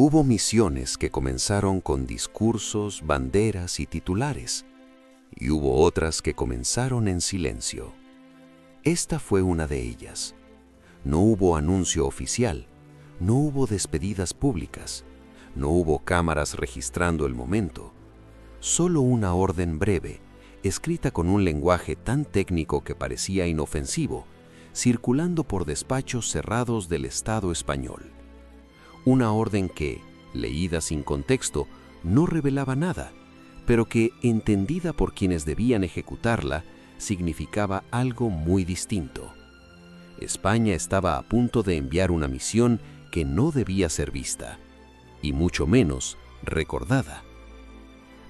Hubo misiones que comenzaron con discursos, banderas y titulares, y hubo otras que comenzaron en silencio. Esta fue una de ellas. No hubo anuncio oficial, no hubo despedidas públicas, no hubo cámaras registrando el momento. Solo una orden breve, escrita con un lenguaje tan técnico que parecía inofensivo, circulando por despachos cerrados del Estado español. Una orden que, leída sin contexto, no revelaba nada, pero que, entendida por quienes debían ejecutarla, significaba algo muy distinto. España estaba a punto de enviar una misión que no debía ser vista, y mucho menos recordada.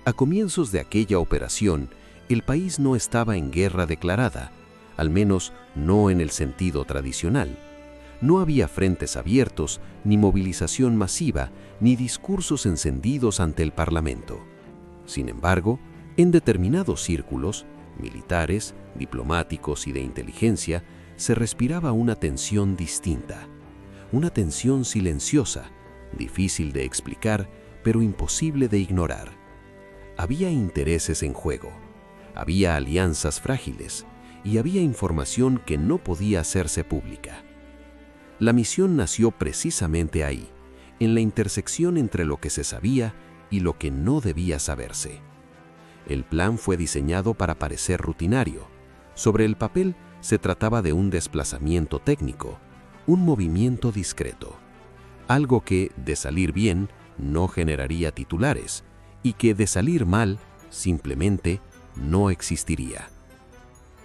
A comienzos de aquella operación, el país no estaba en guerra declarada, al menos no en el sentido tradicional. No había frentes abiertos, ni movilización masiva, ni discursos encendidos ante el Parlamento. Sin embargo, en determinados círculos, militares, diplomáticos y de inteligencia, se respiraba una tensión distinta. Una tensión silenciosa, difícil de explicar, pero imposible de ignorar. Había intereses en juego, había alianzas frágiles y había información que no podía hacerse pública. La misión nació precisamente ahí, en la intersección entre lo que se sabía y lo que no debía saberse. El plan fue diseñado para parecer rutinario. Sobre el papel se trataba de un desplazamiento técnico, un movimiento discreto, algo que, de salir bien, no generaría titulares y que, de salir mal, simplemente no existiría.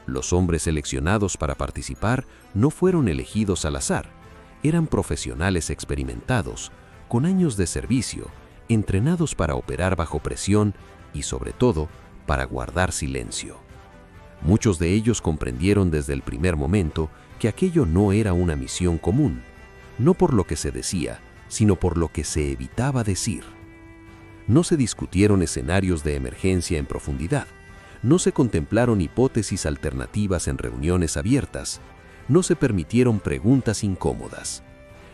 Los hombres seleccionados para participar no fueron elegidos al azar. Eran profesionales experimentados, con años de servicio, entrenados para operar bajo presión y, sobre todo, para guardar silencio. Muchos de ellos comprendieron desde el primer momento que aquello no era una misión común, no por lo que se decía, sino por lo que se evitaba decir. No se discutieron escenarios de emergencia en profundidad, no se contemplaron hipótesis alternativas en reuniones abiertas, no se permitieron preguntas incómodas.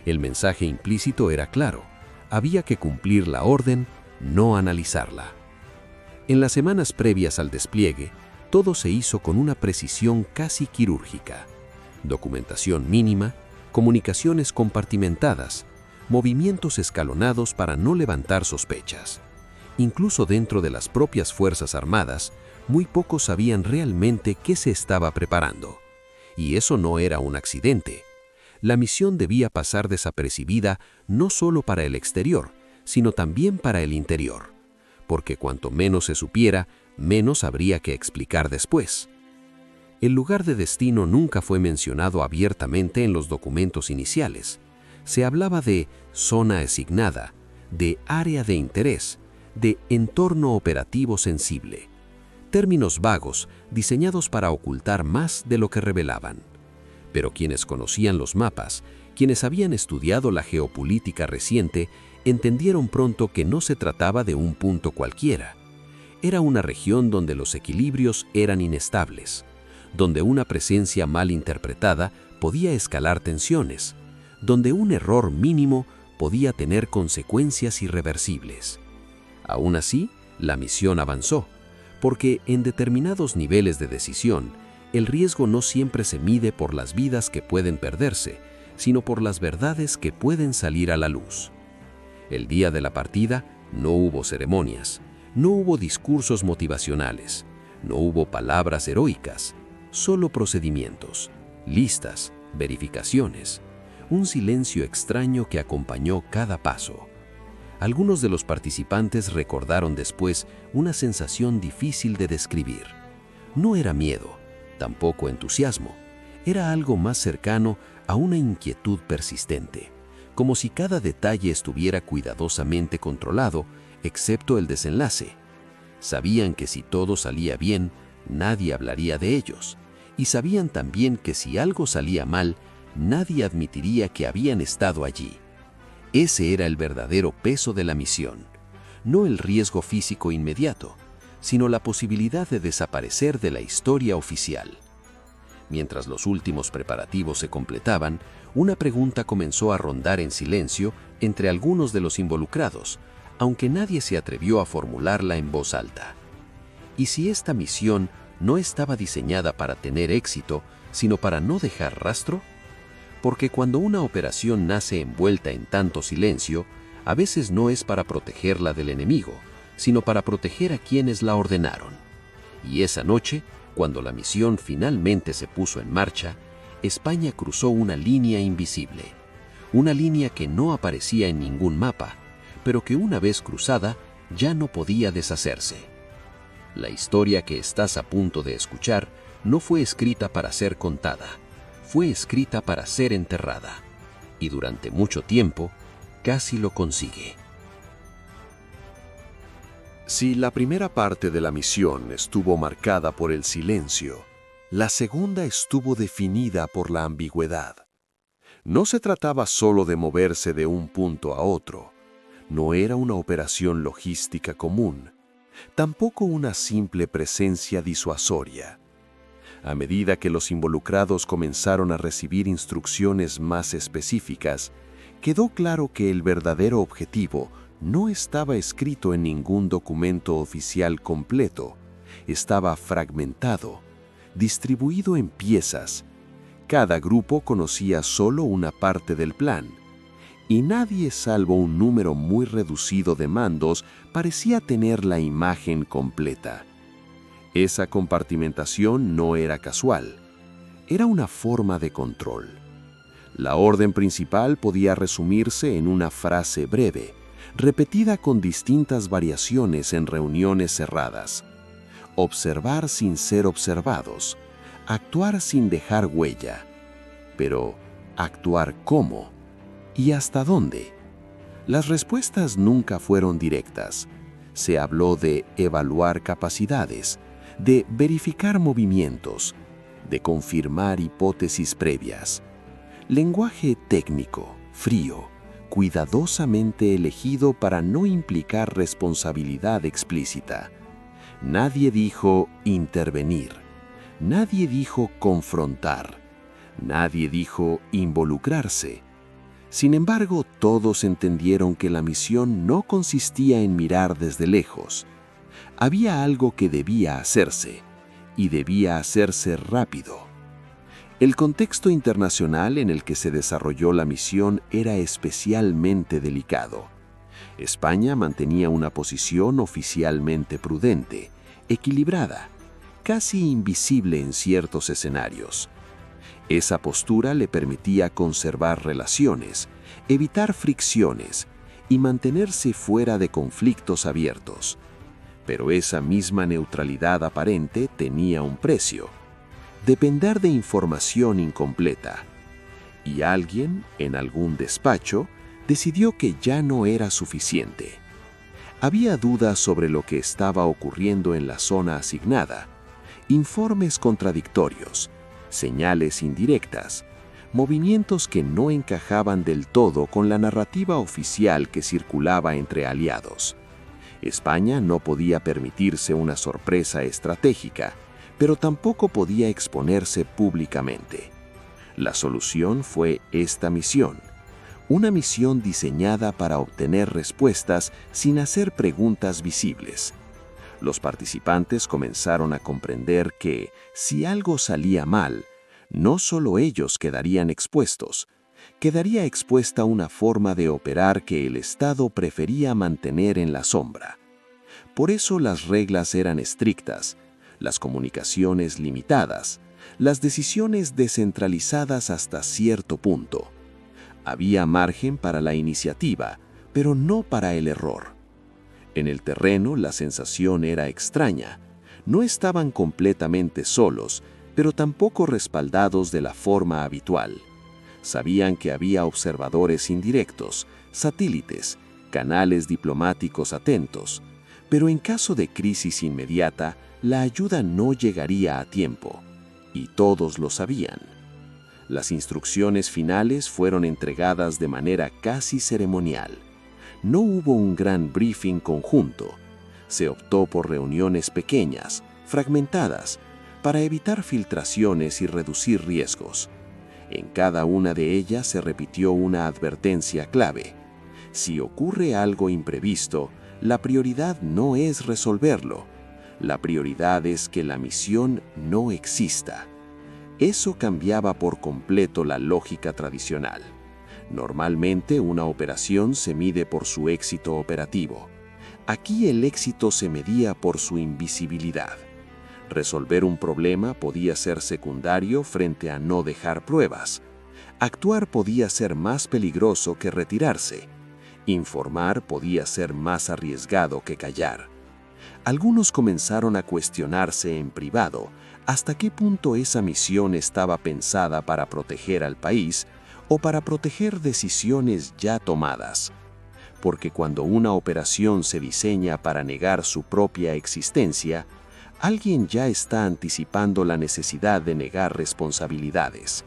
El mensaje implícito era claro: había que cumplir la orden, no analizarla. En las semanas previas al despliegue, todo se hizo con una precisión casi quirúrgica. Documentación mínima, comunicaciones compartimentadas, movimientos escalonados para no levantar sospechas. Incluso dentro de las propias Fuerzas Armadas, muy pocos sabían realmente qué se estaba preparando. Y eso no era un accidente. La misión debía pasar desapercibida no solo para el exterior, sino también para el interior, porque cuanto menos se supiera, menos habría que explicar después. El lugar de destino nunca fue mencionado abiertamente en los documentos iniciales. Se hablaba de zona asignada, de área de interés, de entorno operativo sensible. Términos vagos, diseñados para ocultar más de lo que revelaban. Pero quienes conocían los mapas, quienes habían estudiado la geopolítica reciente, entendieron pronto que no se trataba de un punto cualquiera. Era una región donde los equilibrios eran inestables, donde una presencia mal interpretada podía escalar tensiones, donde un error mínimo podía tener consecuencias irreversibles. Aún así, la misión avanzó, porque en determinados niveles de decisión, el riesgo no siempre se mide por las vidas que pueden perderse, sino por las verdades que pueden salir a la luz. El día de la partida no hubo ceremonias, no hubo discursos motivacionales, no hubo palabras heroicas, solo procedimientos, listas, verificaciones, un silencio extraño que acompañó cada paso. Algunos de los participantes recordaron después una sensación difícil de describir. No era miedo, tampoco entusiasmo, era algo más cercano a una inquietud persistente, como si cada detalle estuviera cuidadosamente controlado, excepto el desenlace. Sabían que si todo salía bien, nadie hablaría de ellos, y sabían también que si algo salía mal, nadie admitiría que habían estado allí. Ese era el verdadero peso de la misión, no el riesgo físico inmediato, sino la posibilidad de desaparecer de la historia oficial. Mientras los últimos preparativos se completaban, una pregunta comenzó a rondar en silencio entre algunos de los involucrados, aunque nadie se atrevió a formularla en voz alta. ¿Y si esta misión no estaba diseñada para tener éxito, sino para no dejar rastro? Porque cuando una operación nace envuelta en tanto silencio, a veces no es para protegerla del enemigo, sino para proteger a quienes la ordenaron. Y esa noche, cuando la misión finalmente se puso en marcha, España cruzó una línea invisible, una línea que no aparecía en ningún mapa, pero que una vez cruzada ya no podía deshacerse. La historia que estás a punto de escuchar no fue escrita para ser contada, fue escrita para ser enterrada, y durante mucho tiempo casi lo consigue. Si la primera parte de la misión estuvo marcada por el silencio, la segunda estuvo definida por la ambigüedad. No se trataba solo de moverse de un punto a otro, no era una operación logística común, tampoco una simple presencia disuasoria. A medida que los involucrados comenzaron a recibir instrucciones más específicas, quedó claro que el verdadero objetivo no estaba escrito en ningún documento oficial completo, estaba fragmentado, distribuido en piezas. Cada grupo conocía solo una parte del plan, y nadie salvo un número muy reducido de mandos parecía tener la imagen completa. Esa compartimentación no era casual, era una forma de control. La orden principal podía resumirse en una frase breve, repetida con distintas variaciones en reuniones cerradas. Observar sin ser observados, actuar sin dejar huella. Pero, ¿actuar cómo? ¿Y hasta dónde? Las respuestas nunca fueron directas. Se habló de evaluar capacidades, de verificar movimientos, de confirmar hipótesis previas. Lenguaje técnico, frío, cuidadosamente elegido para no implicar responsabilidad explícita. Nadie dijo intervenir, nadie dijo confrontar, nadie dijo involucrarse. Sin embargo, todos entendieron que la misión no consistía en mirar desde lejos. Había algo que debía hacerse, y debía hacerse rápido. El contexto internacional en el que se desarrolló la misión era especialmente delicado. España mantenía una posición oficialmente prudente, equilibrada, casi invisible en ciertos escenarios. Esa postura le permitía conservar relaciones, evitar fricciones y mantenerse fuera de conflictos abiertos. Pero esa misma neutralidad aparente tenía un precio: depender de información incompleta. Y alguien, en algún despacho, decidió que ya no era suficiente. Había dudas sobre lo que estaba ocurriendo en la zona asignada, informes contradictorios, señales indirectas, movimientos que no encajaban del todo con la narrativa oficial que circulaba entre aliados. España no podía permitirse una sorpresa estratégica, pero tampoco podía exponerse públicamente. La solución fue esta misión, una misión diseñada para obtener respuestas sin hacer preguntas visibles. Los participantes comenzaron a comprender que, si algo salía mal, no solo ellos quedarían expuestos, quedaría expuesta una forma de operar que el Estado prefería mantener en la sombra. Por eso las reglas eran estrictas, las comunicaciones limitadas, las decisiones descentralizadas hasta cierto punto. Había margen para la iniciativa, pero no para el error. En el terreno la sensación era extraña. No estaban completamente solos, pero tampoco respaldados de la forma habitual. Sabían que había observadores indirectos, satélites, canales diplomáticos atentos, pero en caso de crisis inmediata, la ayuda no llegaría a tiempo, y todos lo sabían. Las instrucciones finales fueron entregadas de manera casi ceremonial. No hubo un gran briefing conjunto. Se optó por reuniones pequeñas, fragmentadas, para evitar filtraciones y reducir riesgos. En cada una de ellas se repitió una advertencia clave. Si ocurre algo imprevisto, la prioridad no es resolverlo. La prioridad es que la misión no exista. Eso cambiaba por completo la lógica tradicional. Normalmente una operación se mide por su éxito operativo. Aquí el éxito se medía por su invisibilidad. Resolver un problema podía ser secundario frente a no dejar pruebas. Actuar podía ser más peligroso que retirarse. Informar podía ser más arriesgado que callar. Algunos comenzaron a cuestionarse en privado hasta qué punto esa misión estaba pensada para proteger al país o para proteger decisiones ya tomadas. Porque cuando una operación se diseña para negar su propia existencia, alguien ya está anticipando la necesidad de negar responsabilidades.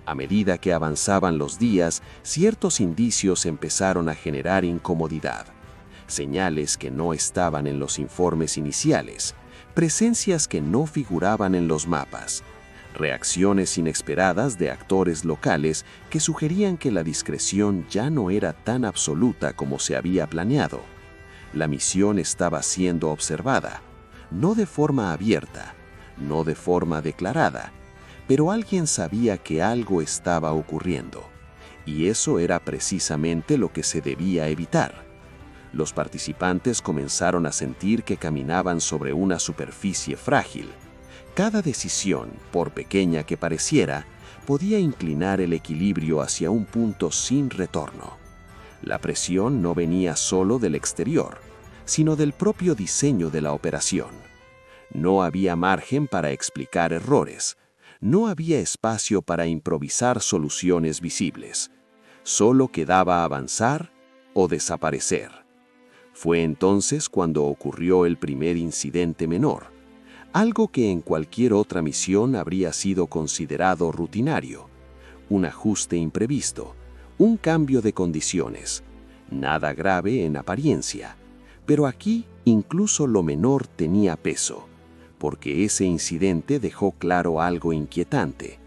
A medida que avanzaban los días, ciertos indicios empezaron a generar incomodidad. Señales que no estaban en los informes iniciales, presencias que no figuraban en los mapas, reacciones inesperadas de actores locales que sugerían que la discreción ya no era tan absoluta como se había planeado. La misión estaba siendo observada, no de forma abierta, no de forma declarada, pero alguien sabía que algo estaba ocurriendo, y eso era precisamente lo que se debía evitar. Los participantes comenzaron a sentir que caminaban sobre una superficie frágil. Cada decisión, por pequeña que pareciera, podía inclinar el equilibrio hacia un punto sin retorno. La presión no venía solo del exterior, sino del propio diseño de la operación. No había margen para explicar errores. No había espacio para improvisar soluciones visibles. Solo quedaba avanzar o desaparecer. Fue entonces cuando ocurrió el primer incidente menor, algo que en cualquier otra misión habría sido considerado rutinario, un ajuste imprevisto, un cambio de condiciones, nada grave en apariencia, pero aquí incluso lo menor tenía peso, porque ese incidente dejó claro algo inquietante.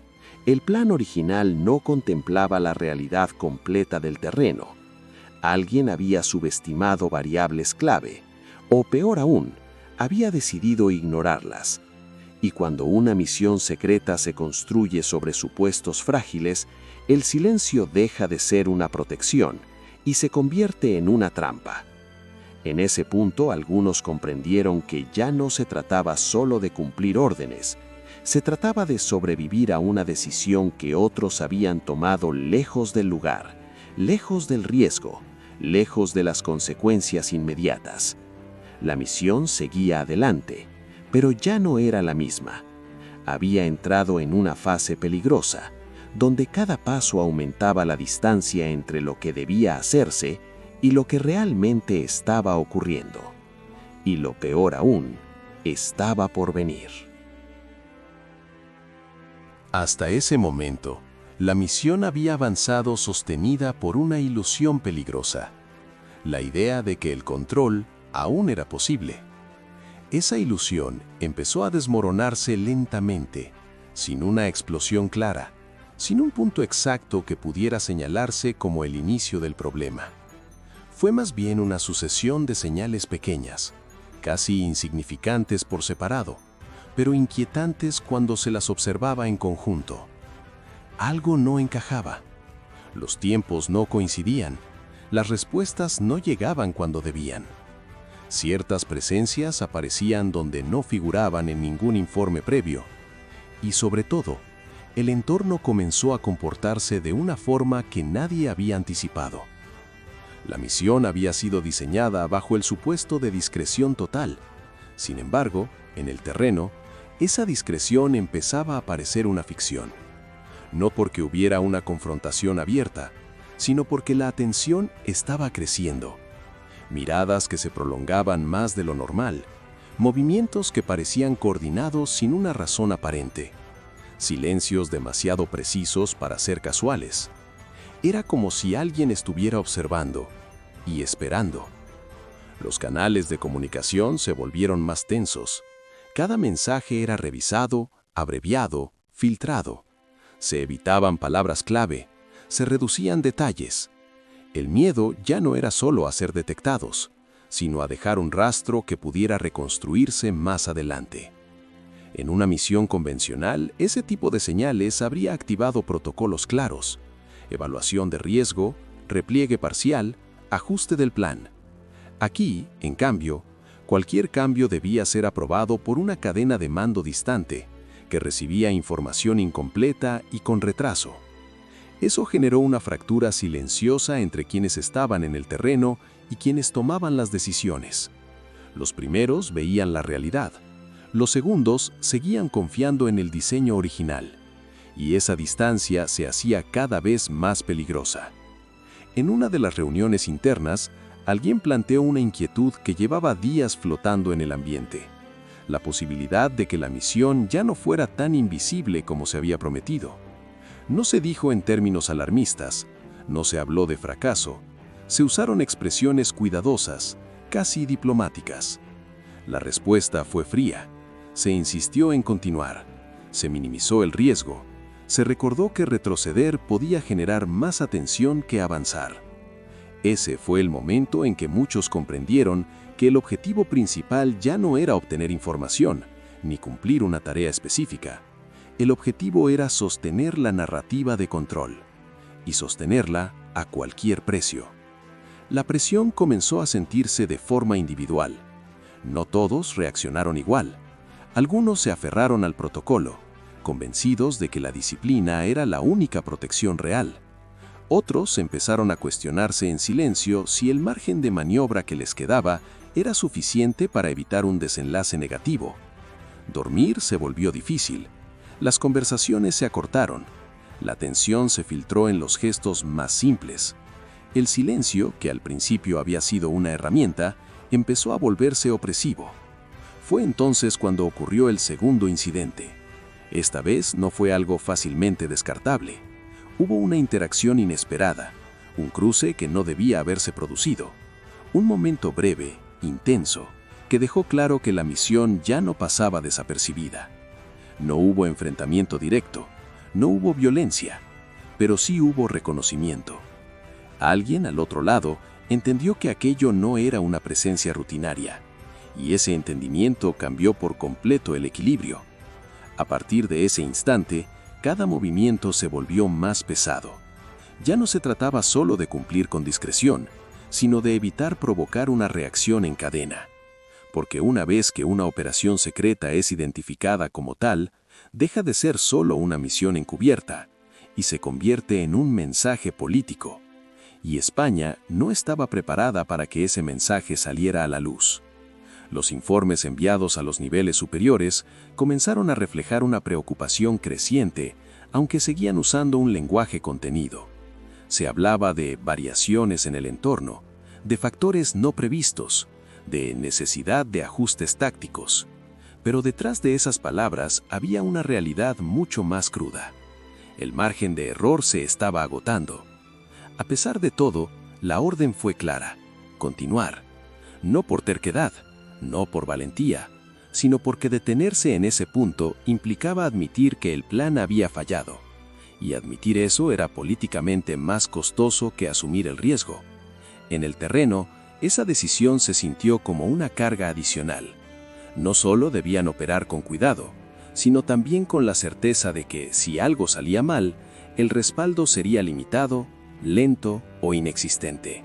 El plan original no contemplaba la realidad completa del terreno. Alguien había subestimado variables clave, o peor aún, había decidido ignorarlas. Y cuando una misión secreta se construye sobre supuestos frágiles, el silencio deja de ser una protección y se convierte en una trampa. En ese punto, algunos comprendieron que ya no se trataba solo de cumplir órdenes, se trataba de sobrevivir a una decisión que otros habían tomado lejos del lugar, lejos del riesgo, lejos de las consecuencias inmediatas. La misión seguía adelante, pero ya no era la misma. Había entrado en una fase peligrosa, donde cada paso aumentaba la distancia entre lo que debía hacerse y lo que realmente estaba ocurriendo. Y lo peor aún, estaba por venir. Hasta ese momento, la misión había avanzado sostenida por una ilusión peligrosa, la idea de que el control aún era posible. Esa ilusión empezó a desmoronarse lentamente, sin una explosión clara, sin un punto exacto que pudiera señalarse como el inicio del problema. Fue más bien una sucesión de señales pequeñas, casi insignificantes por separado, pero inquietantes cuando se las observaba en conjunto. Algo no encajaba. Los tiempos no coincidían. Las respuestas no llegaban cuando debían. Ciertas presencias aparecían donde no figuraban en ningún informe previo. Y sobre todo, el entorno comenzó a comportarse de una forma que nadie había anticipado. La misión había sido diseñada bajo el supuesto de discreción total. Sin embargo, en el terreno, esa discreción empezaba a parecer una ficción. No porque hubiera una confrontación abierta, sino porque la atención estaba creciendo. Miradas que se prolongaban más de lo normal, movimientos que parecían coordinados sin una razón aparente, silencios demasiado precisos para ser casuales. Era como si alguien estuviera observando y esperando. Los canales de comunicación se volvieron más tensos. Cada mensaje era revisado, abreviado, filtrado. Se evitaban palabras clave, se reducían detalles. El miedo ya no era solo a ser detectados, sino a dejar un rastro que pudiera reconstruirse más adelante. En una misión convencional, ese tipo de señales habría activado protocolos claros: evaluación de riesgo, repliegue parcial, ajuste del plan. Aquí, en cambio, cualquier cambio debía ser aprobado por una cadena de mando distante, que recibía información incompleta y con retraso. Eso generó una fractura silenciosa entre quienes estaban en el terreno y quienes tomaban las decisiones. Los primeros veían la realidad, los segundos seguían confiando en el diseño original, y esa distancia se hacía cada vez más peligrosa. En una de las reuniones internas, alguien planteó una inquietud que llevaba días flotando en el ambiente: la posibilidad de que la misión ya no fuera tan invisible como se había prometido. No se dijo en términos alarmistas, no se habló de fracaso, se usaron expresiones cuidadosas, casi diplomáticas. La respuesta fue fría. Se insistió en continuar, se minimizó el riesgo, se recordó que retroceder podía generar más atención que avanzar. Ese fue el momento en que muchos comprendieron que el objetivo principal ya no era obtener información, ni cumplir una tarea específica. El objetivo era sostener la narrativa de control, y sostenerla a cualquier precio. La presión comenzó a sentirse de forma individual. No todos reaccionaron igual. Algunos se aferraron al protocolo, convencidos de que la disciplina era la única protección real. Otros empezaron a cuestionarse en silencio si el margen de maniobra que les quedaba era suficiente para evitar un desenlace negativo. Dormir se volvió difícil. Las conversaciones se acortaron. La tensión se filtró en los gestos más simples. El silencio, que al principio había sido una herramienta, empezó a volverse opresivo. Fue entonces cuando ocurrió el segundo incidente. Esta vez no fue algo fácilmente descartable. Hubo una interacción inesperada, un cruce que no debía haberse producido. Un momento breve, intenso, que dejó claro que la misión ya no pasaba desapercibida. No hubo enfrentamiento directo, no hubo violencia, pero sí hubo reconocimiento. Alguien al otro lado entendió que aquello no era una presencia rutinaria, y ese entendimiento cambió por completo el equilibrio. A partir de ese instante, cada movimiento se volvió más pesado. Ya no se trataba solo de cumplir con discreción, sino de evitar provocar una reacción en cadena. Porque una vez que una operación secreta es identificada como tal, deja de ser solo una misión encubierta y se convierte en un mensaje político. Y España no estaba preparada para que ese mensaje saliera a la luz. Los informes enviados a los niveles superiores comenzaron a reflejar una preocupación creciente, aunque seguían usando un lenguaje contenido. Se hablaba de variaciones en el entorno, de factores no previstos, de necesidad de ajustes tácticos. Pero detrás de esas palabras había una realidad mucho más cruda. El margen de error se estaba agotando. A pesar de todo, la orden fue clara: continuar. No por terquedad, no por valentía, sino porque detenerse en ese punto implicaba admitir que el plan había fallado. Y admitir eso era políticamente más costoso que asumir el riesgo. En el terreno, esa decisión se sintió como una carga adicional. No solo debían operar con cuidado, sino también con la certeza de que, si algo salía mal, el respaldo sería limitado, lento o inexistente.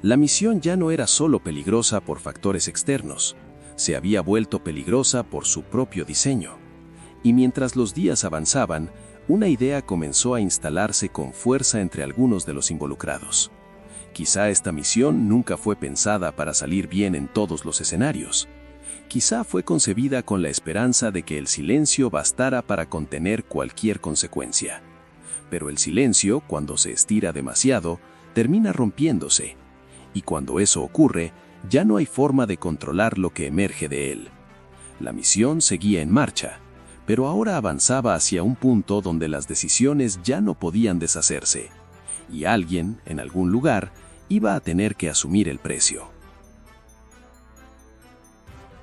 La misión ya no era solo peligrosa por factores externos, se había vuelto peligrosa por su propio diseño. Y mientras los días avanzaban, una idea comenzó a instalarse con fuerza entre algunos de los involucrados. Quizá esta misión nunca fue pensada para salir bien en todos los escenarios. Quizá fue concebida con la esperanza de que el silencio bastara para contener cualquier consecuencia. Pero el silencio, cuando se estira demasiado, termina rompiéndose. Y cuando eso ocurre, ya no hay forma de controlar lo que emerge de él. La misión seguía en marcha, pero ahora avanzaba hacia un punto donde las decisiones ya no podían deshacerse, y alguien, en algún lugar, iba a tener que asumir el precio.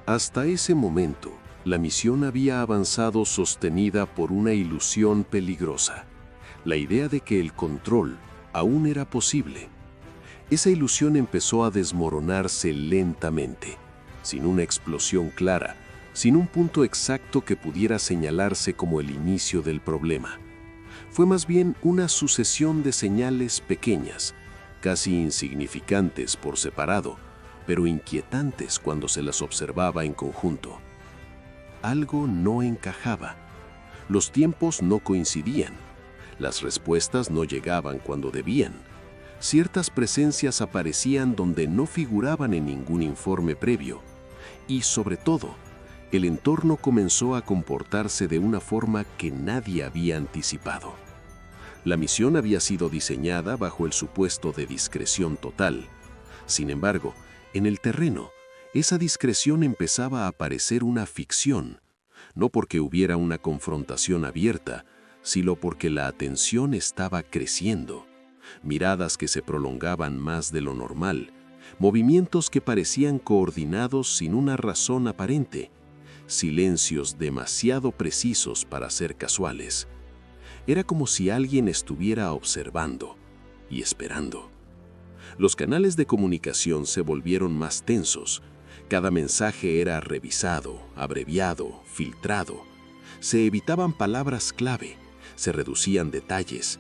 Hasta ese momento, La misión había avanzado sostenida por una ilusión peligrosa, la idea de que el control aún era posible. Esa ilusión empezó a desmoronarse lentamente, sin una explosión clara, sin un punto exacto que pudiera señalarse como el inicio del problema. Fue más bien una sucesión de señales pequeñas, casi insignificantes por separado, pero inquietantes cuando se las observaba en conjunto. Algo no encajaba. Los tiempos no coincidían. Las respuestas no llegaban cuando debían. Ciertas presencias aparecían donde no figuraban en ningún informe previo. Y sobre todo, el entorno comenzó a comportarse de una forma que nadie había anticipado. La misión había sido diseñada bajo el supuesto de discreción total. Sin embargo, en el terreno, esa discreción empezaba a parecer una ficción, no porque hubiera una confrontación abierta, sino porque la atención estaba creciendo. Miradas que se prolongaban más de lo normal, movimientos que parecían coordinados sin una razón aparente, silencios demasiado precisos para ser casuales. Era como si alguien estuviera observando y esperando. Los canales de comunicación se volvieron más tensos. Cada mensaje era revisado, abreviado, filtrado. Se evitaban palabras clave, se reducían detalles.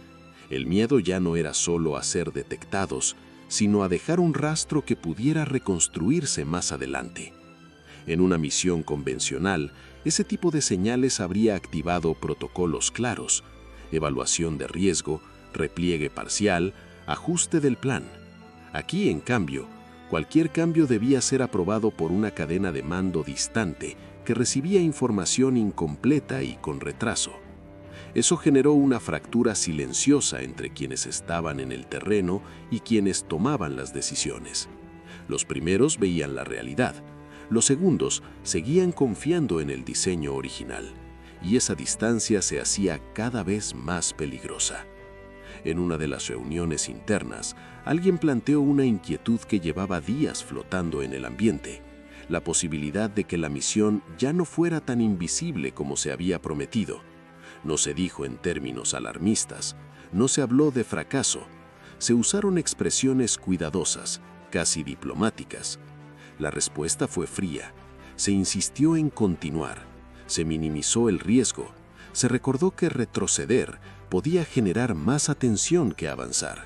El miedo ya no era solo a ser detectados, sino a dejar un rastro que pudiera reconstruirse más adelante. En una misión convencional, ese tipo de señales habría activado protocolos claros, evaluación de riesgo, repliegue parcial, ajuste del plan. Aquí, en cambio, cualquier cambio debía ser aprobado por una cadena de mando distante que recibía información incompleta y con retraso. Eso generó una fractura silenciosa entre quienes estaban en el terreno y quienes tomaban las decisiones. Los primeros veían la realidad, los segundos seguían confiando en el diseño original, y esa distancia se hacía cada vez más peligrosa. En una de las reuniones internas, alguien planteó una inquietud que llevaba días flotando en el ambiente: la posibilidad de que la misión ya no fuera tan invisible como se había prometido. No se dijo en términos alarmistas, no se habló de fracaso, se usaron expresiones cuidadosas, casi diplomáticas. La respuesta fue fría, se insistió en continuar, se minimizó el riesgo, se recordó que retroceder podía generar más atención que avanzar.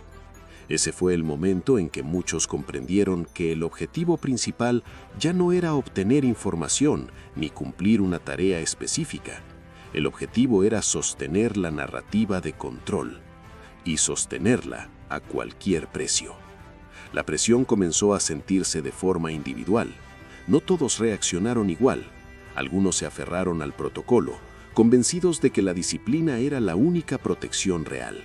Ese fue el momento en que muchos comprendieron que el objetivo principal ya no era obtener información ni cumplir una tarea específica. El objetivo era sostener la narrativa de control, y sostenerla a cualquier precio. La presión comenzó a sentirse de forma individual. No todos reaccionaron igual. Algunos se aferraron al protocolo, convencidos de que la disciplina era la única protección real.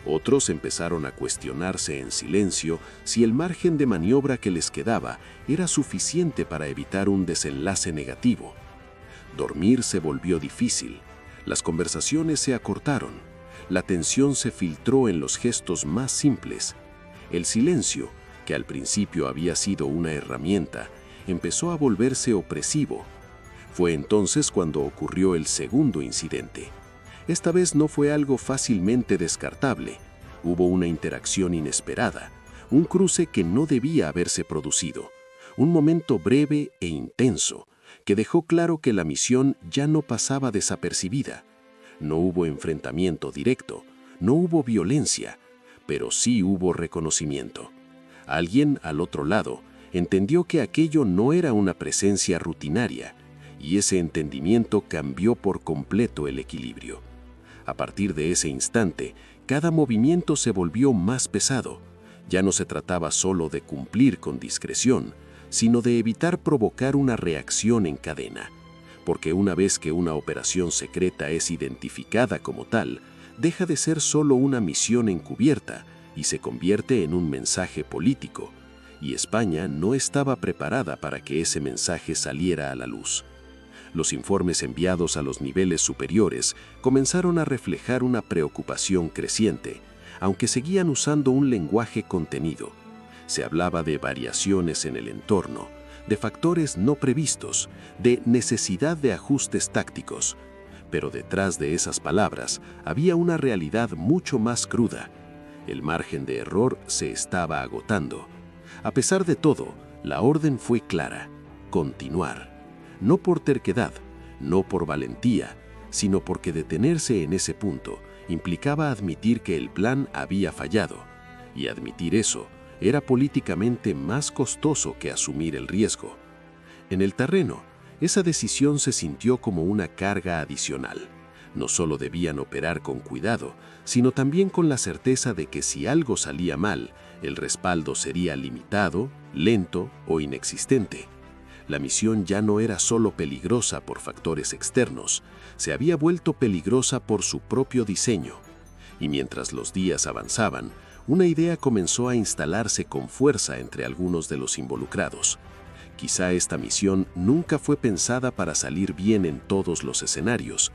Otros empezaron a cuestionarse en silencio si el margen de maniobra que les quedaba era suficiente para evitar un desenlace negativo. Dormir se volvió difícil, las conversaciones se acortaron, la tensión se filtró en los gestos más simples. El silencio, que al principio había sido una herramienta, empezó a volverse opresivo. Fue entonces cuando ocurrió el segundo incidente. Esta vez no fue algo fácilmente descartable. Hubo una interacción inesperada, un cruce que no debía haberse producido, un momento breve e intenso que dejó claro que la misión ya no pasaba desapercibida. No hubo enfrentamiento directo, no hubo violencia, pero sí hubo reconocimiento. Alguien al otro lado entendió que aquello no era una presencia rutinaria, y ese entendimiento cambió por completo el equilibrio. A partir de ese instante, cada movimiento se volvió más pesado. Ya no se trataba solo de cumplir con discreción, sino de evitar provocar una reacción en cadena. Porque una vez que una operación secreta es identificada como tal, deja de ser solo una misión encubierta y se convierte en un mensaje político. Y España no estaba preparada para que ese mensaje saliera a la luz. Los informes enviados a los niveles superiores comenzaron a reflejar una preocupación creciente, aunque seguían usando un lenguaje contenido. Se hablaba de variaciones en el entorno, de factores no previstos, de necesidad de ajustes tácticos. Pero detrás de esas palabras había una realidad mucho más cruda. El margen de error se estaba agotando. A pesar de todo, la orden fue clara: continuar. No por terquedad, no por valentía, sino porque detenerse en ese punto implicaba admitir que el plan había fallado, y admitir eso era políticamente más costoso que asumir el riesgo. En el terreno, esa decisión se sintió como una carga adicional. No solo debían operar con cuidado, sino también con la certeza de que si algo salía mal, el respaldo sería limitado, lento o inexistente. La misión ya no era solo peligrosa por factores externos, se había vuelto peligrosa por su propio diseño. Y mientras los días avanzaban, una idea comenzó a instalarse con fuerza entre algunos de los involucrados. Quizá esta misión nunca fue pensada para salir bien en todos los escenarios.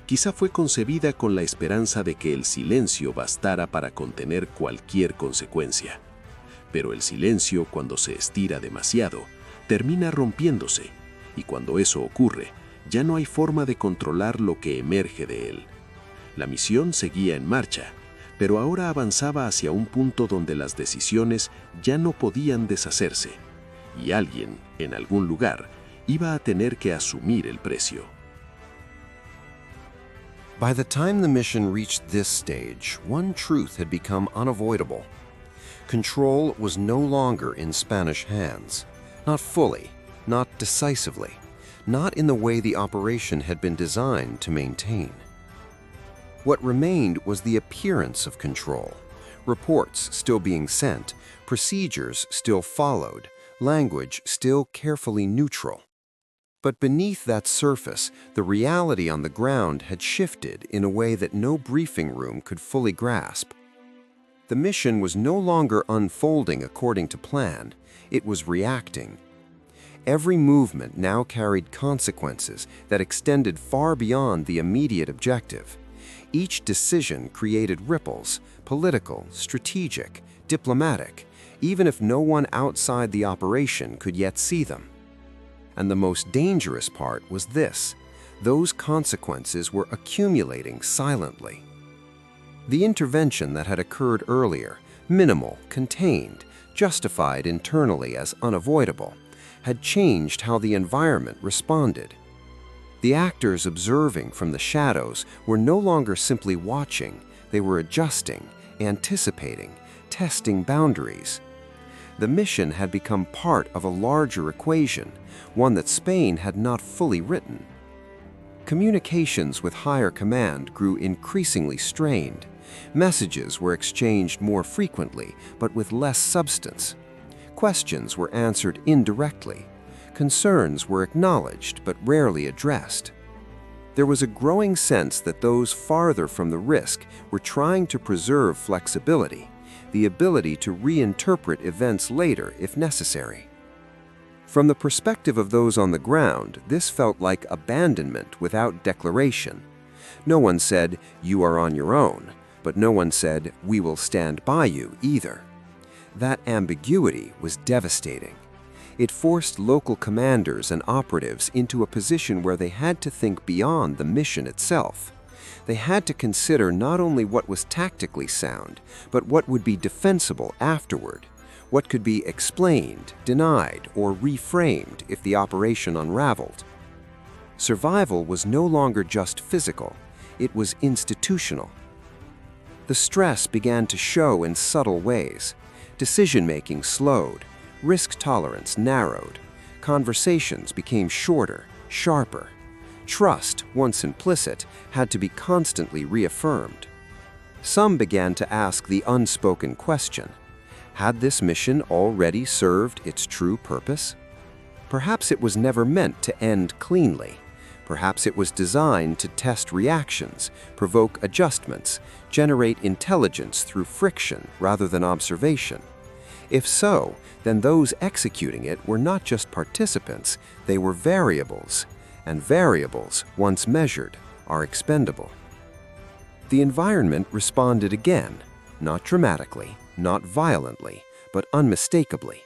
Quizá fue concebida con la esperanza de que el silencio bastara para contener cualquier consecuencia. Pero el silencio, cuando se estira demasiado, termina rompiéndose, y cuando eso ocurre, ya no hay forma de controlar lo que emerge de él. La misión seguía en marcha, pero ahora avanzaba hacia un punto donde las decisiones ya no podían deshacerse, y alguien, en algún lugar, iba a tener que asumir el precio. By the time the mission reached this stage, one truth had become unavoidable. Control was no longer in Spanish hands. Not fully, not decisively, not in the way the operation had been designed to maintain. What remained was the appearance of control, reports still being sent, procedures still followed, language still carefully neutral. But beneath that surface, the reality on the ground had shifted in a way that no briefing room could fully grasp. The mission was no longer unfolding according to plan. It was reacting. Every movement now carried consequences that extended far beyond the immediate objective. Each decision created ripples, political, strategic, diplomatic, even if no one outside the operation could yet see them. And the most dangerous part was this: those consequences were accumulating silently. The intervention that had occurred earlier, minimal, contained, justified internally as unavoidable, had changed how the environment responded. The actors observing from the shadows were no longer simply watching, they were adjusting, anticipating, testing boundaries. The mission had become part of a larger equation, one that Spain had not fully written. Communications with higher command grew increasingly strained. Messages were exchanged more frequently, but with less substance. Questions were answered indirectly. Concerns were acknowledged but rarely addressed. There was a growing sense that those farther from the risk were trying to preserve flexibility, the ability to reinterpret events later if necessary. From the perspective of those on the ground, this felt like abandonment without declaration. No one said, "You are on your own," but no one said, "We will stand by you," either. That ambiguity was devastating. It forced local commanders and operatives into a position where they had to think beyond the mission itself. They had to consider not only what was tactically sound, but what would be defensible afterward, what could be explained, denied, or reframed if the operation unraveled. Survival was no longer just physical, it was institutional. The stress began to show in subtle ways. Decision-making slowed, risk tolerance narrowed, conversations became shorter, sharper. Trust, once implicit, had to be constantly reaffirmed. Some began to ask the unspoken question: had this mission already served its true purpose? Perhaps it was never meant to end cleanly. Perhaps it was designed to test reactions, provoke adjustments, generate intelligence through friction rather than observation. If so, then those executing it were not just participants, they were variables, and variables, once measured, are expendable. The environment responded again, not dramatically, not violently, but unmistakably.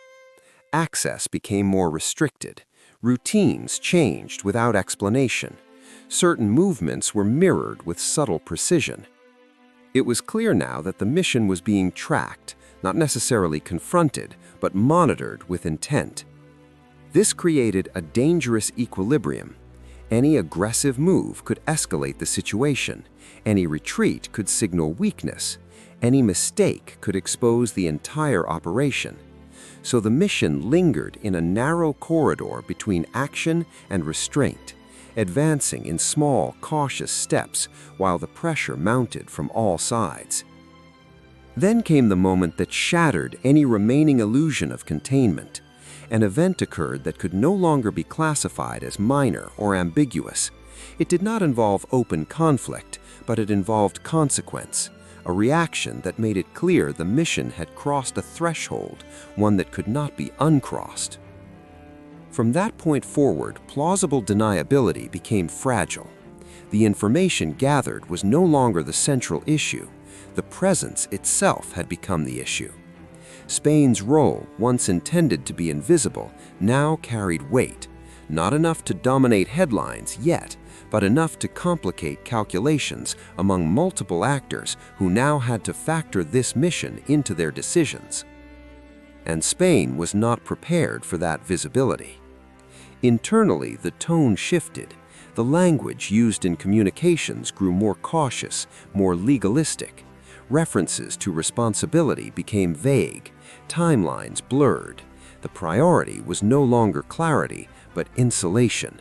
Access became more restricted. Routines changed without explanation. Certain movements were mirrored with subtle precision. It was clear now that the mission was being tracked, not necessarily confronted, but monitored with intent. This created a dangerous equilibrium. Any aggressive move could escalate the situation. Any retreat could signal weakness. Any mistake could expose the entire operation. So the mission lingered in a narrow corridor between action and restraint, advancing in small, cautious steps while the pressure mounted from all sides. Then came the moment that shattered any remaining illusion of containment. An event occurred that could no longer be classified as minor or ambiguous. It did not involve open conflict, but it involved consequence, a reaction that made it clear the mission had crossed a threshold, one that could not be uncrossed. From that point forward, plausible deniability became fragile. The information gathered was no longer the central issue. The presence itself had become the issue. Spain's role, once intended to be invisible, now carried weight, not enough to dominate headlines yet, but enough to complicate calculations among multiple actors who now had to factor this mission into their decisions. And Spain was not prepared for that visibility. Internally, the tone shifted. The language used in communications grew more cautious, more legalistic. References to responsibility became vague, timelines blurred. The priority was no longer clarity, but insulation.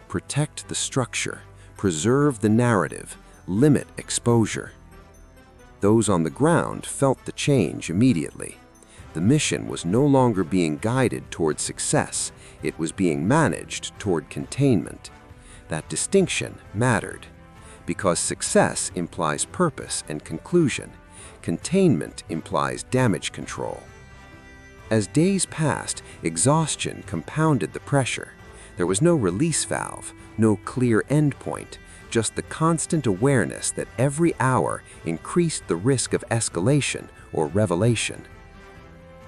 Protect the structure, preserve the narrative, limit exposure. Those on the ground felt the change immediately. The mission was no longer being guided toward success, it was being managed toward containment. That distinction mattered, because success implies purpose and conclusion. Containment implies damage control. As days passed, exhaustion compounded the pressure. There was no release valve, no clear endpoint, just the constant awareness that every hour increased the risk of escalation or revelation.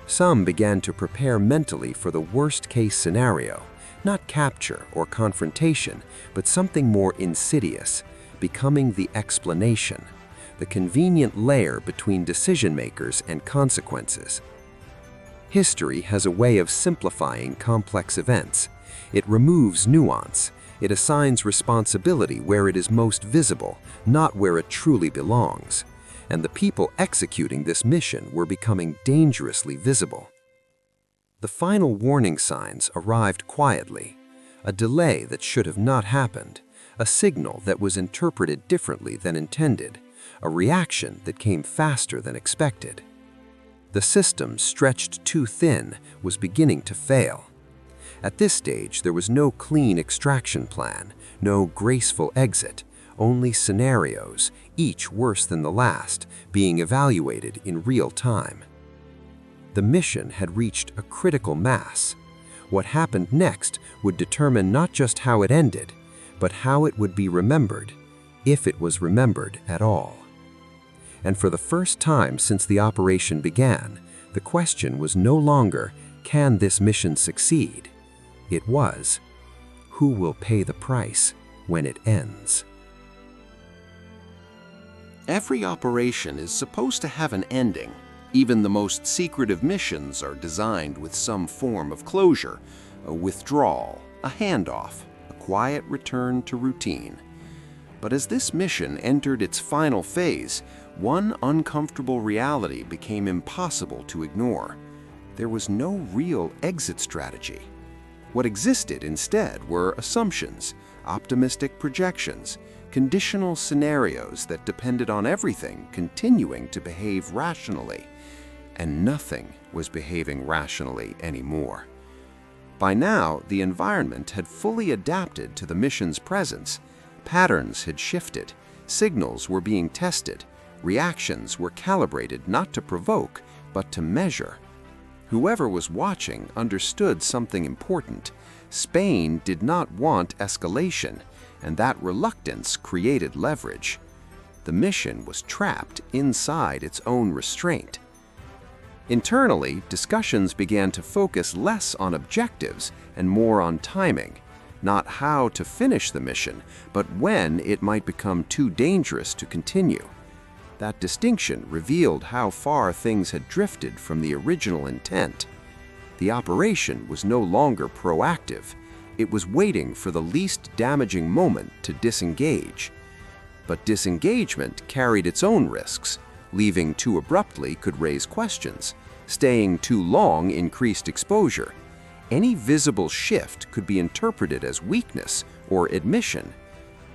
Some began to prepare mentally for the worst-case scenario, not capture or confrontation, but something more insidious, becoming the explanation, the convenient layer between decision-makers and consequences. History has a way of simplifying complex events. It removes nuance. It assigns responsibility where it is most visible, not where it truly belongs. And the people executing this mission were becoming dangerously visible. The final warning signs arrived quietly, a delay that should have not happened, a signal that was interpreted differently than intended, a reaction that came faster than expected. The system, stretched too thin, was beginning to fail. At this stage, there was no clean extraction plan, no graceful exit, only scenarios, each worse than the last, being evaluated in real time. The mission had reached a critical mass. What happened next would determine not just how it ended, but how it would be remembered, if it was remembered at all. And for the first time since the operation began, the question was no longer, can this mission succeed? It was, who will pay the price when it ends? Every operation is supposed to have an ending. Even the most secretive missions are designed with some form of closure, a withdrawal, a handoff, a quiet return to routine. But as this mission entered its final phase, one uncomfortable reality became impossible to ignore. There was no real exit strategy. What existed instead were assumptions, optimistic projections, conditional scenarios that depended on everything continuing to behave rationally. And nothing was behaving rationally anymore. By now, the environment had fully adapted to the mission's presence. Patterns had shifted, signals were being tested, reactions were calibrated not to provoke, but to measure. Whoever was watching understood something important. Spain did not want escalation, and that reluctance created leverage. The mission was trapped inside its own restraint. Internally, discussions began to focus less on objectives and more on timing, not how to finish the mission, but when it might become too dangerous to continue. That distinction revealed how far things had drifted from the original intent. The operation was no longer proactive. It was waiting for the least damaging moment to disengage. But disengagement carried its own risks. Leaving too abruptly could raise questions. Staying too long increased exposure. Any visible shift could be interpreted as weakness or admission.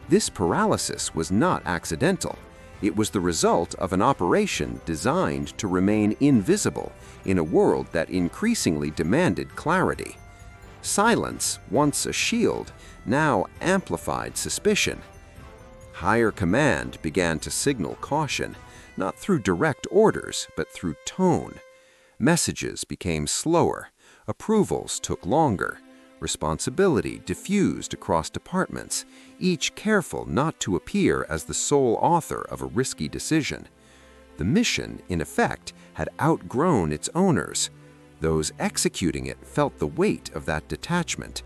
This paralysis was not accidental. It was the result of an operation designed to remain invisible in a world that increasingly demanded clarity. Silence, once a shield, now amplified suspicion. Higher command began to signal caution, not through direct orders, but through tone. Messages became slower, approvals took longer, responsibility diffused across departments, each careful not to appear as the sole author of a risky decision. The mission, in effect, had outgrown its owners. Those executing it felt the weight of that detachment.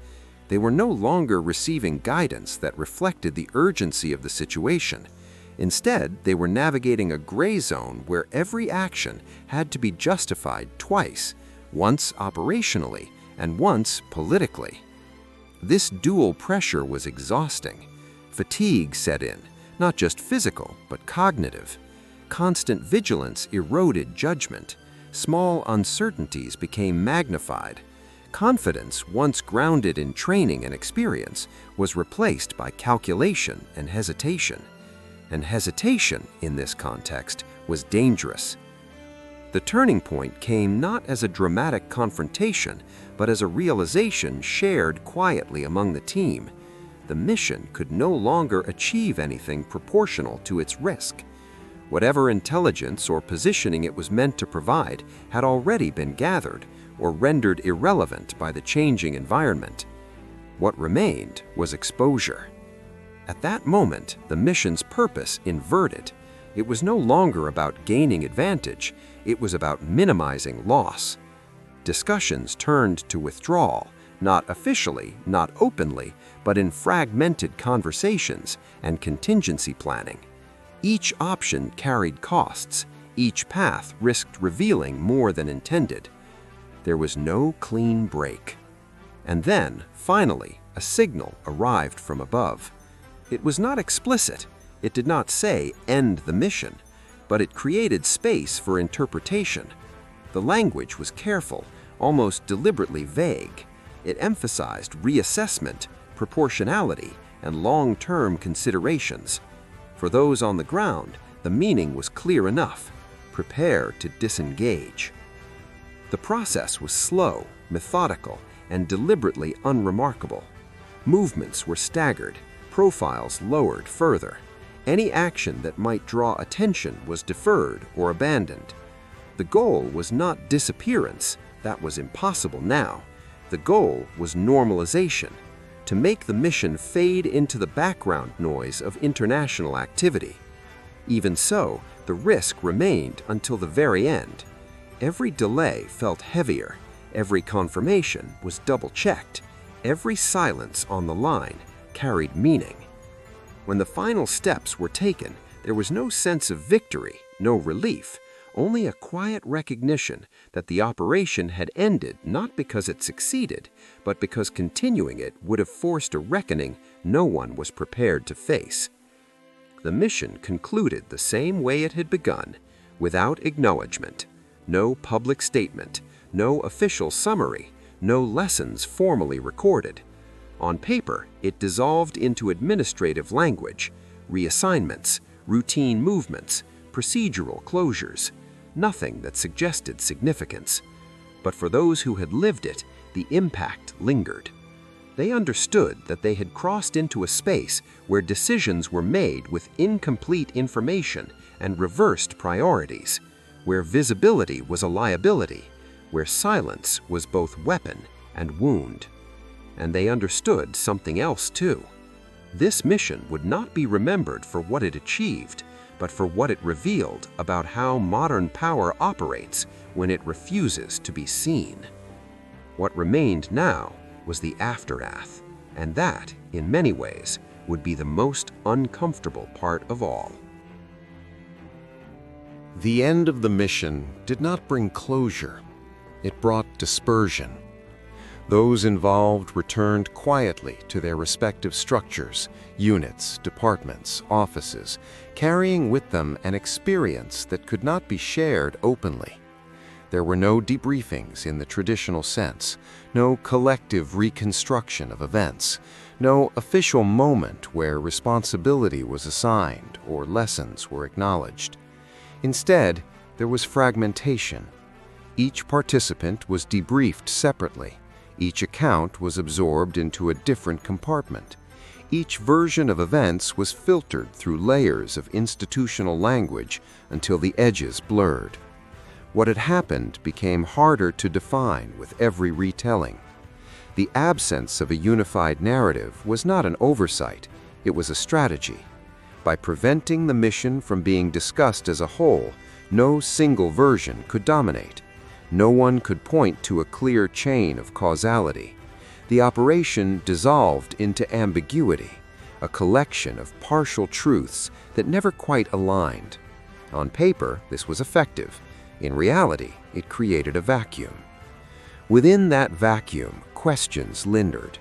They were no longer receiving guidance that reflected the urgency of the situation. Instead, they were navigating a gray zone where every action had to be justified twice, once operationally and once politically. This dual pressure was exhausting. Fatigue set in, not just physical, but cognitive. Constant vigilance eroded judgment. Small uncertainties became magnified. Confidence, once grounded in training and experience, was replaced by calculation and hesitation. And hesitation, in this context, was dangerous. The turning point came not as a dramatic confrontation, but as a realization shared quietly among the team. The mission could no longer achieve anything proportional to its risk. Whatever intelligence or positioning it was meant to provide had already been gathered or rendered irrelevant by the changing environment. What remained was exposure. At that moment, the mission's purpose inverted. It was no longer about gaining advantage, it was about minimizing loss. Discussions turned to withdrawal, not officially, not openly, but in fragmented conversations and contingency planning. Each option carried costs, each path risked revealing more than intended. There was no clean break. And then, finally, a signal arrived from above. It was not explicit. It did not say, "End the mission," but it created space for interpretation. The language was careful, almost deliberately vague. It emphasized reassessment, proportionality, and long-term considerations. For those on the ground, the meaning was clear enough: prepare to disengage. The process was slow, methodical, and deliberately unremarkable. Movements were staggered, profiles lowered further. Any action that might draw attention was deferred or abandoned. The goal was not disappearance, that was impossible now. The goal was normalization, to make the mission fade into the background noise of international activity. Even so, the risk remained until the very end. Every delay felt heavier, every confirmation was double-checked, every silence on the line carried meaning. When the final steps were taken, there was no sense of victory, no relief, only a quiet recognition that the operation had ended not because it succeeded, but because continuing it would have forced a reckoning no one was prepared to face. The mission concluded the same way it had begun, without acknowledgement, no public statement, no official summary, no lessons formally recorded. On paper, it dissolved into administrative language, reassignments, routine movements, procedural closures, nothing that suggested significance. But for those who had lived it, the impact lingered. They understood that they had crossed into a space where decisions were made with incomplete information and reversed priorities, where visibility was a liability, where silence was both weapon and wound. And they understood something else too. This mission would not be remembered for what it achieved, but for what it revealed about how modern power operates when it refuses to be seen. What remained now was the aftermath, and that, in many ways, would be the most uncomfortable part of all. The end of the mission did not bring closure. It brought dispersion. Those involved returned quietly to their respective structures, units, departments, offices, carrying with them an experience that could not be shared openly. There were no debriefings in the traditional sense, no collective reconstruction of events, no official moment where responsibility was assigned or lessons were acknowledged. Instead, there was fragmentation. Each participant was debriefed separately. Each account was absorbed into a different compartment. Each version of events was filtered through layers of institutional language until the edges blurred. What had happened became harder to define with every retelling. The absence of a unified narrative was not an oversight, it was a strategy. By preventing the mission from being discussed as a whole, no single version could dominate. No one could point to a clear chain of causality. The operation dissolved into ambiguity, a collection of partial truths that never quite aligned. On paper, this was effective. In reality, it created a vacuum. Within that vacuum, questions lingered.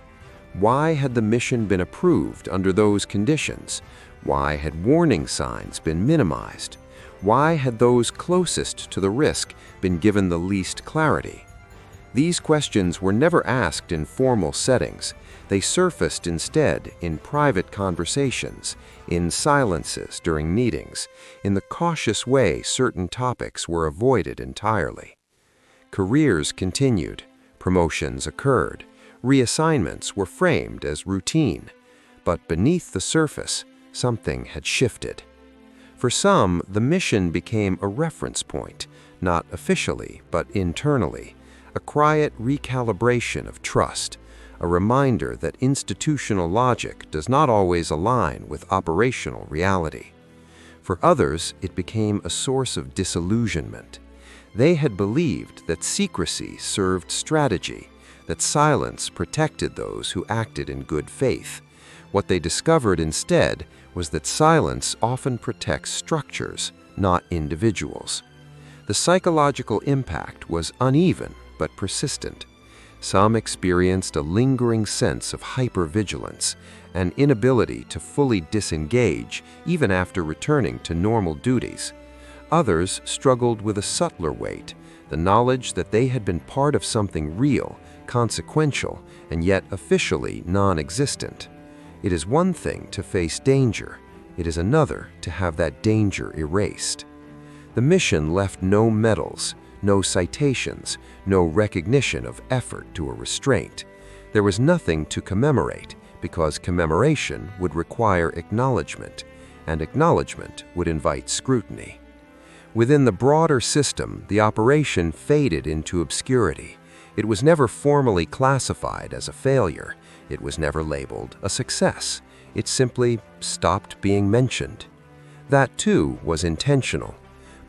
Why had the mission been approved under those conditions? Why had warning signs been minimized? Why had those closest to the risk been given the least clarity? These questions were never asked in formal settings. They surfaced instead in private conversations, in silences during meetings, in the cautious way certain topics were avoided entirely. Careers continued, promotions occurred, reassignments were framed as routine, but beneath the surface, something had shifted. For some, the mission became a reference point, not officially, but internally, a quiet recalibration of trust, a reminder that institutional logic does not always align with operational reality. For others, it became a source of disillusionment. They had believed that secrecy served strategy, that silence protected those who acted in good faith. What they discovered instead was that silence often protects structures, not individuals. The psychological impact was uneven but persistent. Some experienced a lingering sense of hypervigilance, an inability to fully disengage even after returning to normal duties. Others struggled with a subtler weight, the knowledge that they had been part of something real, consequential, and yet officially non-existent. It is one thing to face danger. It is another to have that danger erased. The mission left no medals, no citations, no recognition of effort to a restraint. There was nothing to commemorate because commemoration would require acknowledgement, and acknowledgement would invite scrutiny. Within the broader system, the operation faded into obscurity. It was never formally classified as a failure. It was never labeled a success. It simply stopped being mentioned. That, too, was intentional.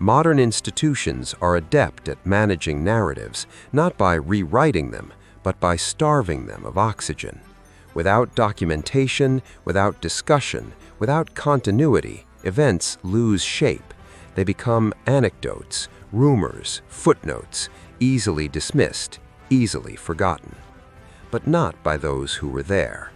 Modern institutions are adept at managing narratives, not by rewriting them, but by starving them of oxygen. Without documentation, without discussion, without continuity, events lose shape. They become anecdotes, rumors, footnotes, easily dismissed, easily forgotten. But not by those who were there.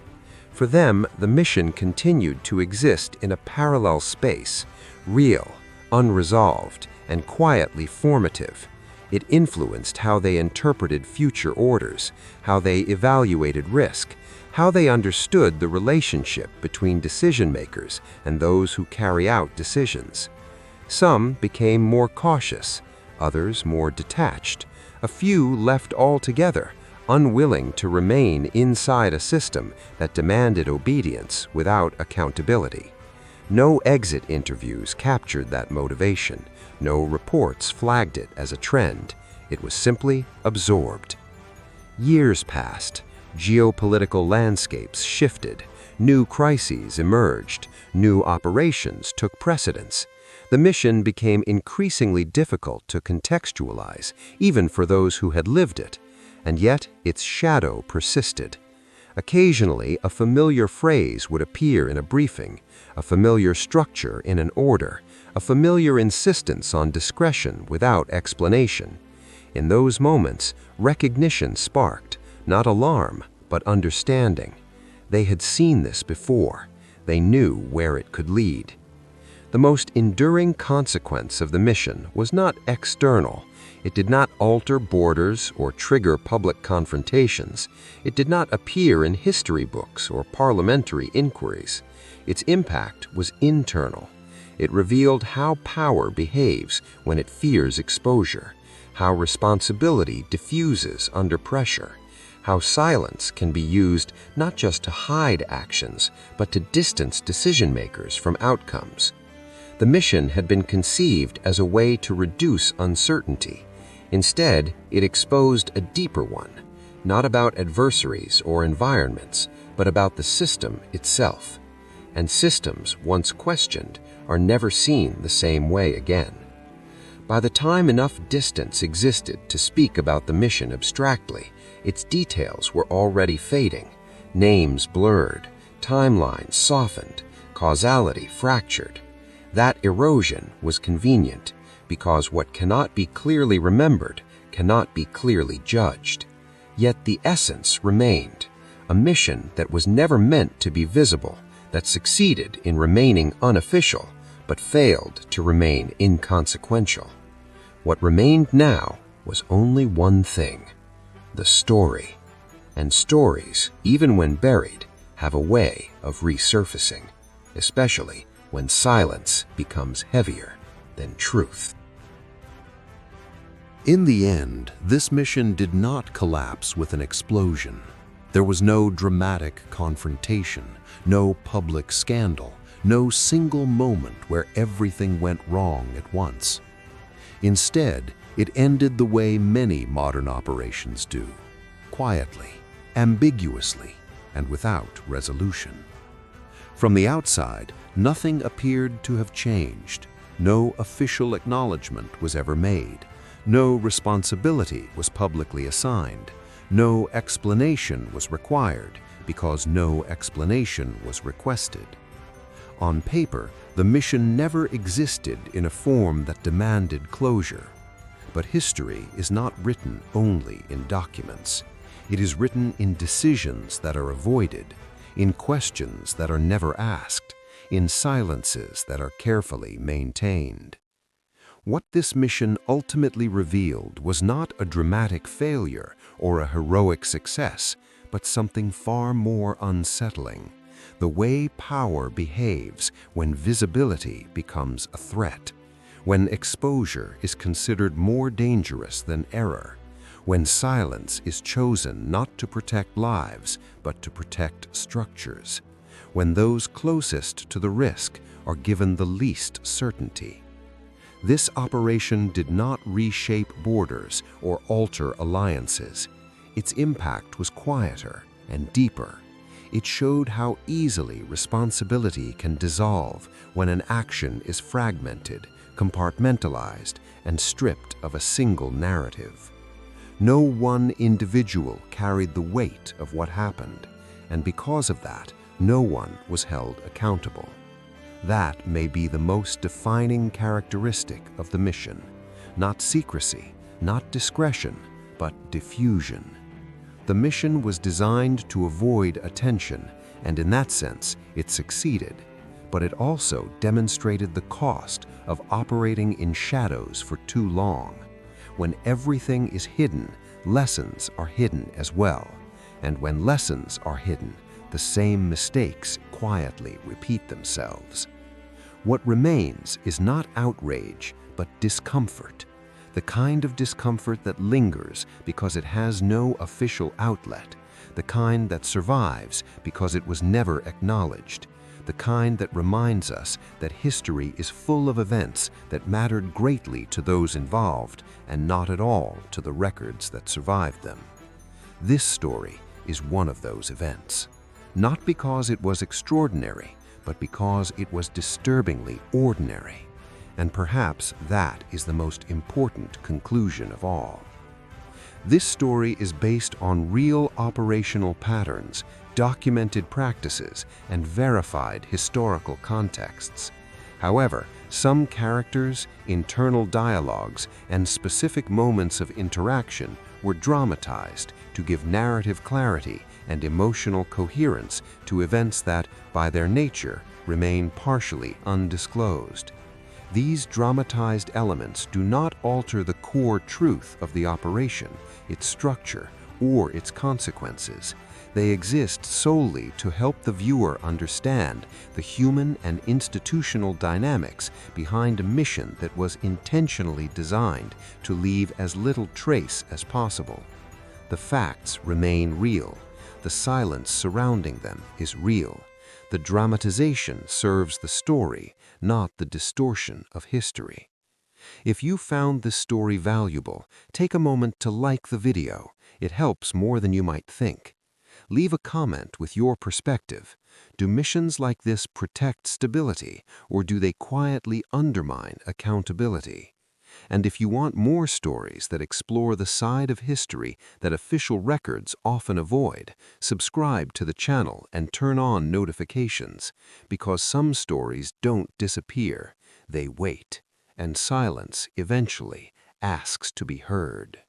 For them, the mission continued to exist in a parallel space, real, unresolved, and quietly formative. It influenced how they interpreted future orders, how they evaluated risk, how they understood the relationship between decision-makers and those who carry out decisions. Some became more cautious, others more detached. A few left altogether, unwilling to remain inside a system that demanded obedience without accountability. No exit interviews captured that motivation. No reports flagged it as a trend. It was simply absorbed. Years passed. Geopolitical landscapes shifted. New crises emerged. New operations took precedence. The mission became increasingly difficult to contextualize, even for those who had lived it, and yet its shadow persisted. Occasionally, a familiar phrase would appear in a briefing, a familiar structure in an order, a familiar insistence on discretion without explanation. In those moments, recognition sparked, not alarm, but understanding. They had seen this before. They knew where it could lead. The most enduring consequence of the mission was not external. It did not alter borders or trigger public confrontations. It did not appear in history books or parliamentary inquiries. Its impact was internal. It revealed how power behaves when it fears exposure, how responsibility diffuses under pressure, how silence can be used not just to hide actions, but to distance decision-makers from outcomes. The mission had been conceived as a way to reduce uncertainty. Instead, it exposed a deeper one, not about adversaries or environments, but about the system itself. And systems, once questioned, are never seen the same way again. By the time enough distance existed to speak about the mission abstractly, its details were already fading, names blurred, timelines softened, causality fractured. That erosion was convenient, because what cannot be clearly remembered cannot be clearly judged. Yet the essence remained, a mission that was never meant to be visible, that succeeded in remaining unofficial, but failed to remain inconsequential. What remained now was only one thing: the story. And stories, even when buried, have a way of resurfacing, especially when silence becomes heavier than truth. In the end, this mission did not collapse with an explosion. There was no dramatic confrontation, no public scandal, no single moment where everything went wrong at once. Instead, it ended the way many modern operations do: quietly, ambiguously, and without resolution. From the outside, nothing appeared to have changed. No official acknowledgement was ever made. No responsibility was publicly assigned. No explanation was required, because no explanation was requested. On paper, the mission never existed in a form that demanded closure. But history is not written only in documents. It is written in decisions that are avoided, in questions that are never asked, in silences that are carefully maintained. What this mission ultimately revealed was not a dramatic failure or a heroic success, but something far more unsettling: the way power behaves when visibility becomes a threat, when exposure is considered more dangerous than error, when silence is chosen not to protect lives but to protect structures, when those closest to the risk are given the least certainty. This operation did not reshape borders or alter alliances. Its impact was quieter and deeper. It showed how easily responsibility can dissolve when an action is fragmented, compartmentalized, and stripped of a single narrative. No one individual carried the weight of what happened, and because of that, no one was held accountable. That may be the most defining characteristic of the mission: not secrecy, not discretion, but diffusion. The mission was designed to avoid attention, and in that sense, it succeeded. But it also demonstrated the cost of operating in shadows for too long. When everything is hidden, lessons are hidden as well. And when lessons are hidden, the same mistakes quietly repeat themselves. What remains is not outrage, but discomfort. The kind of discomfort that lingers because it has no official outlet, the kind that survives because it was never acknowledged, the kind that reminds us that history is full of events that mattered greatly to those involved and not at all to the records that survived them. This story is one of those events, not because it was extraordinary, but because it was disturbingly ordinary. And perhaps that is the most important conclusion of all. This story is based on real operational patterns, documented practices, and verified historical contexts. However, some characters, internal dialogues, and specific moments of interaction were dramatized to give narrative clarity and emotional coherence to events that, by their nature, remain partially undisclosed. These dramatized elements do not alter the core truth of the operation, its structure, or its consequences. They exist solely to help the viewer understand the human and institutional dynamics behind a mission that was intentionally designed to leave as little trace as possible. The facts remain real. The silence surrounding them is real. The dramatization serves the story, not the distortion of history. If you found this story valuable, take a moment to like the video. It helps more than you might think. Leave a comment with your perspective. Do missions like this protect stability, or do they quietly undermine accountability? And if you want more stories that explore the side of history that official records often avoid, subscribe to the channel and turn on notifications, because some stories don't disappear, they wait, and silence eventually asks to be heard.